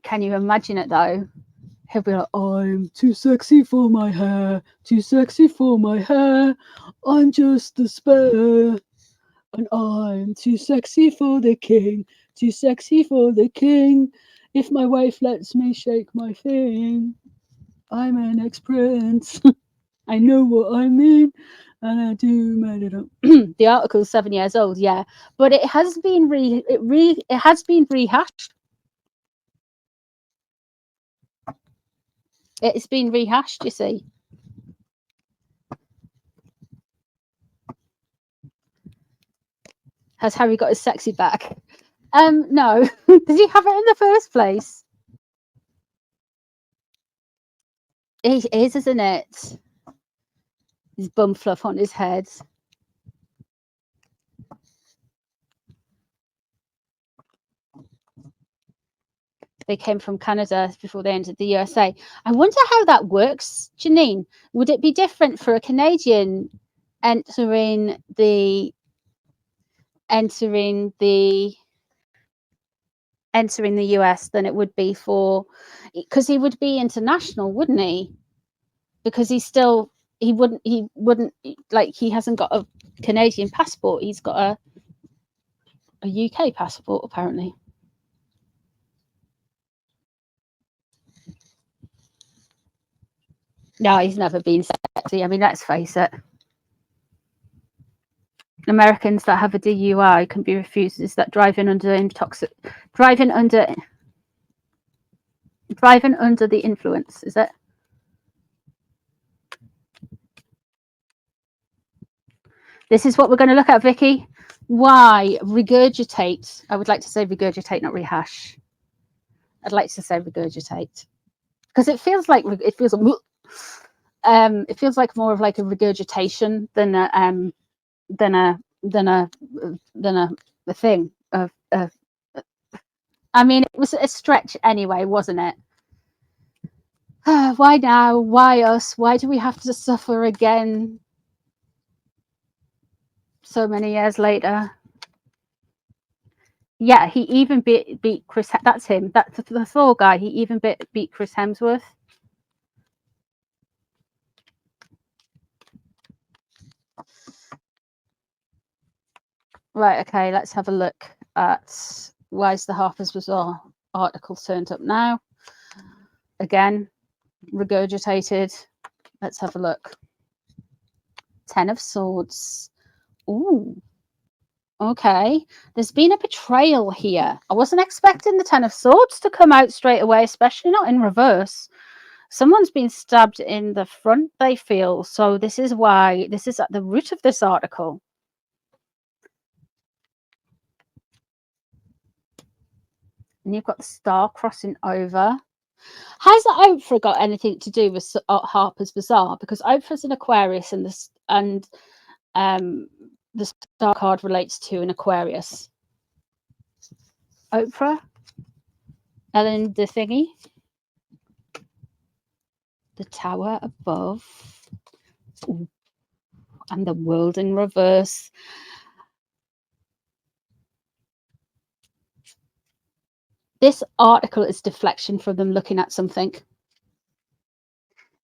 Can you imagine it though? He'll be like, I'm too sexy for my hair, too sexy for my hair. I'm just the spare. And I'm too sexy for the king, too sexy for the king. If my wife lets me shake my thing, I'm an ex-prince. I know what I mean, and I do made it up. The article's 7 years old, yeah, but it has been it has been rehashed. It's been rehashed, you see. Has Harry got his sexy back? No. Did he have it in the first place? It is, isn't it? His bum fluff on his head. They came from Canada before they entered the USA. I wonder how that works, Janine. Would it be different for a Canadian entering the US than it would be for, because he would be international, wouldn't he? Because he wouldn't like, he hasn't got a Canadian passport, he's got a UK passport apparently. No, he's never been sexy. I mean, let's face it. Americans that have a DUI can be refused. Is that driving under the influence? Is it? This is what we're going to look at, Vicky. Why regurgitate? I would like to say regurgitate, not rehash. I'd like to say regurgitate because it feels like it feels more of like a regurgitation than a thing of. I mean, it was a stretch anyway, wasn't it? Why now? Why us? Why do we have to suffer again? So many years later. Yeah, he even beat Chris. That's him. That's the Thor guy. He even beat Chris Hemsworth. Right. Okay. Let's have a look at why is the Harper's Bazaar article turned up now. Again, regurgitated. Let's have a look. 10 of Swords. Ooh. Okay, there's been a betrayal here. I wasn't expecting the 10 of Swords to come out straight away, especially not in reverse. Someone's been stabbed in the front, they feel. So this is why, this is at the root of this article. And you've got the star crossing over. Has Oprah got anything to do with Harper's Bazaar? Because Oprah's an Aquarius, and the star card relates to an Aquarius. Oprah? Ellen the thingy? The tower above. Ooh. And the world in reverse. This article is deflection from them looking at something.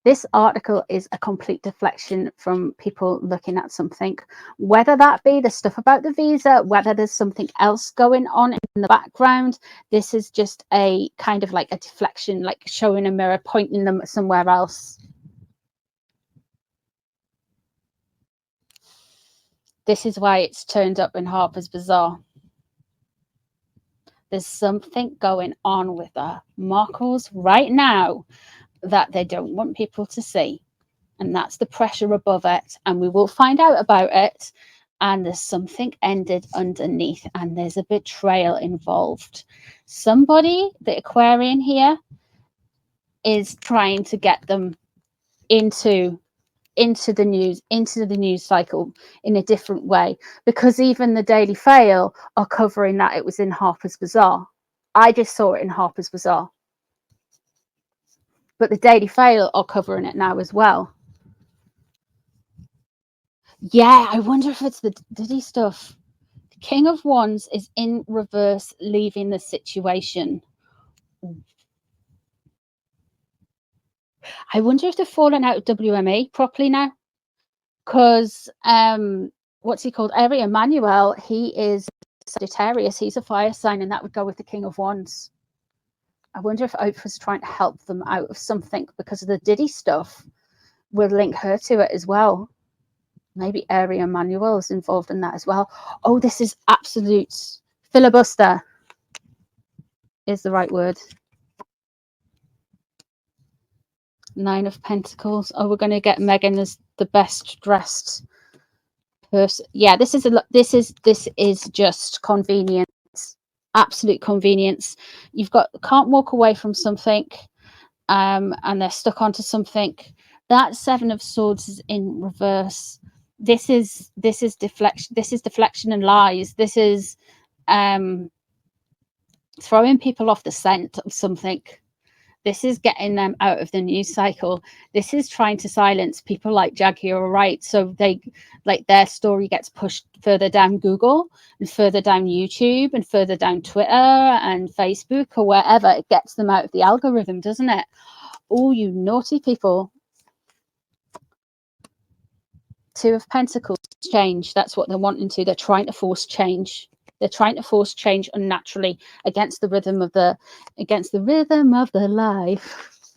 This article is a complete deflection from people looking at something, whether that be the stuff about the visa, whether there's something else going on in the background. This is just a kind of like a deflection, like showing a mirror, pointing them somewhere else. This is why it's turned up in Harper's Bazaar. There's something going on with the Markles right now that they don't want people to see, and that's the pressure above it, and we will find out about it. And there's something ended underneath, and there's a betrayal involved. Somebody, the Aquarian here, is trying to get them into the news cycle in a different way, because even the Daily Fail are covering that it was in Harper's Bazaar. I just saw it in Harper's Bazaar, but the Daily Fail are covering it now as well. Yeah, I wonder if it's the Diddy stuff. King of Wands is in reverse, leaving the situation. I wonder if they've fallen out of WME properly now. Because what's he called? Ari Emanuel, he is Sagittarius. He's a fire sign, and that would go with the King of Wands. I wonder if Oprah's trying to help them out of something because of the Diddy stuff. We'll link her to it as well. Maybe Ari Emanuel is involved in that as well. Oh, this is absolute filibuster is the right word. 9 of Pentacles. Oh, we're going to get Meghan as the best dressed person. Yeah, this is just convenience, absolute convenience. You've got can't walk away from something, and they're stuck onto something. That 7 of Swords is in reverse. This is deflection. This is deflection and lies. This is throwing people off the scent of something. This is getting them out of the news cycle. This is trying to silence people like Jackie or Wright, so they their story gets pushed further down Google and further down YouTube and further down Twitter and Facebook or wherever. It gets them out of the algorithm, doesn't it? Oh, you naughty people. 2 of Pentacles, change. That's what they're wanting to. They're trying to force change. They're trying to force change unnaturally against the rhythm of the life.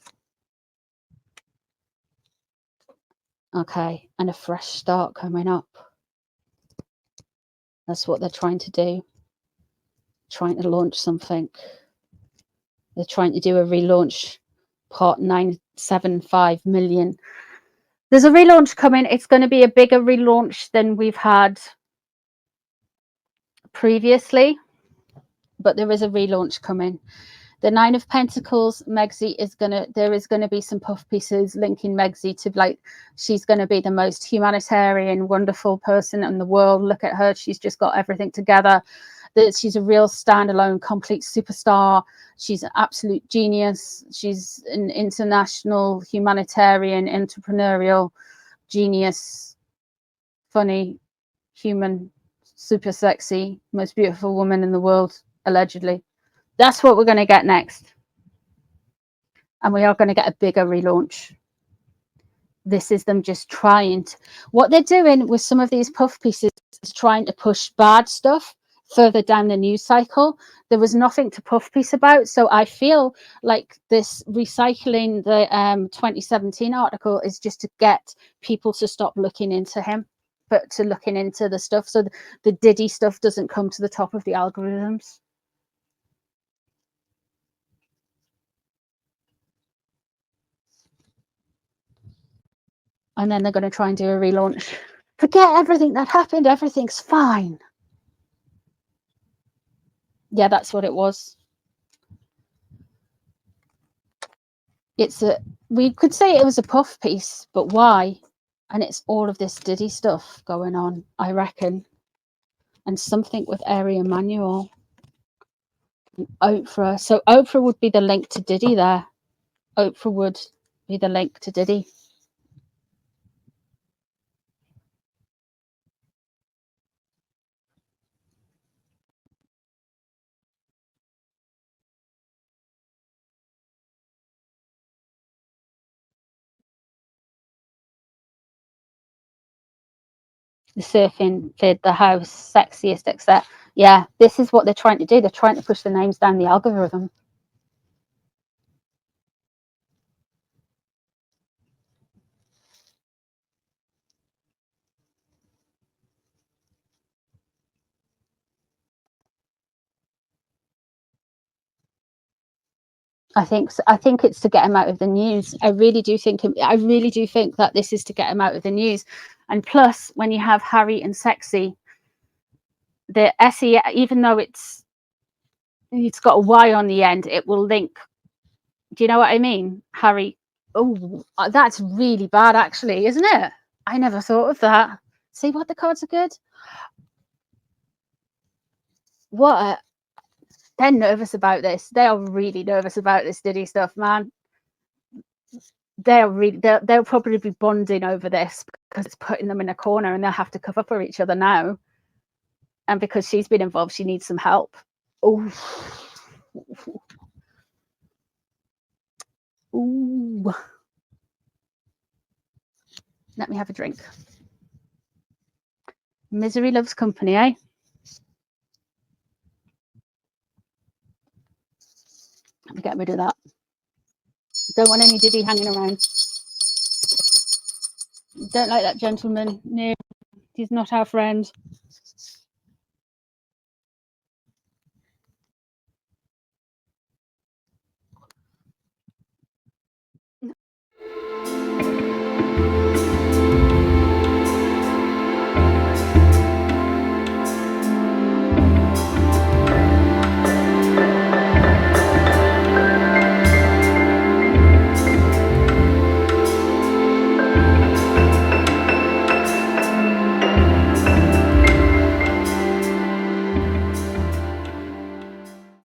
Okay, and a fresh start coming up. That's what they're trying to do. Trying to launch something. They're trying to do a relaunch. Part 975 million. There's a relaunch coming. It's going to be a bigger relaunch than we've had previously, but there is a relaunch coming. The 9 of Pentacles, Megxie is there is gonna be some puff pieces linking Megxie to she's gonna be the most humanitarian, wonderful person in the world. Look at her, she's just got everything together. She's a real standalone, complete superstar. She's an absolute genius. She's an international humanitarian, entrepreneurial genius, funny, human, super sexy, most beautiful woman in the world, allegedly. That's what we're going to get next. And we are going to get a bigger relaunch. This is them just trying to, what they're doing with some of these puff pieces is trying to push bad stuff further down the news cycle. There was nothing to puff piece about. So I feel like this recycling the 2017 article is just to get people to stop looking into him, but to looking into the stuff. So the Diddy stuff doesn't come to the top of the algorithms. And then they're going to try and do a relaunch. Forget everything that happened. Everything's fine. Yeah, that's what it was. We could say it was a puff piece, but why? And it's all of this Diddy stuff going on, I reckon. And something with Ari Emanuel and Oprah. So Oprah would be the link to Diddy there. Oprah would be the link to Diddy. The surfing vid, the house, sexiest, etc. Yeah, this is what they're trying to do. They're trying to push the names down the algorithm. I think it's to get him out of the news. I really do think that this is to get him out of the news. And plus, when you have Harry and Sexy, the SE, even though it's got a Y on the end, it will link. Do you know what I mean? Harry. Oh, that's really bad, actually, isn't it? I never thought of that. See what the cards are good. They're nervous about this. They are really nervous about this Diddy stuff, man. They'll probably be bonding over this because it's putting them in a corner and they'll have to cover for each other now. And because she's been involved, she needs some help. Oh. Ooh. Let me have a drink. Misery loves company, eh? Let me get rid of that. Don't want any Diddy hanging around. Don't like that gentleman. No, he's not our friend.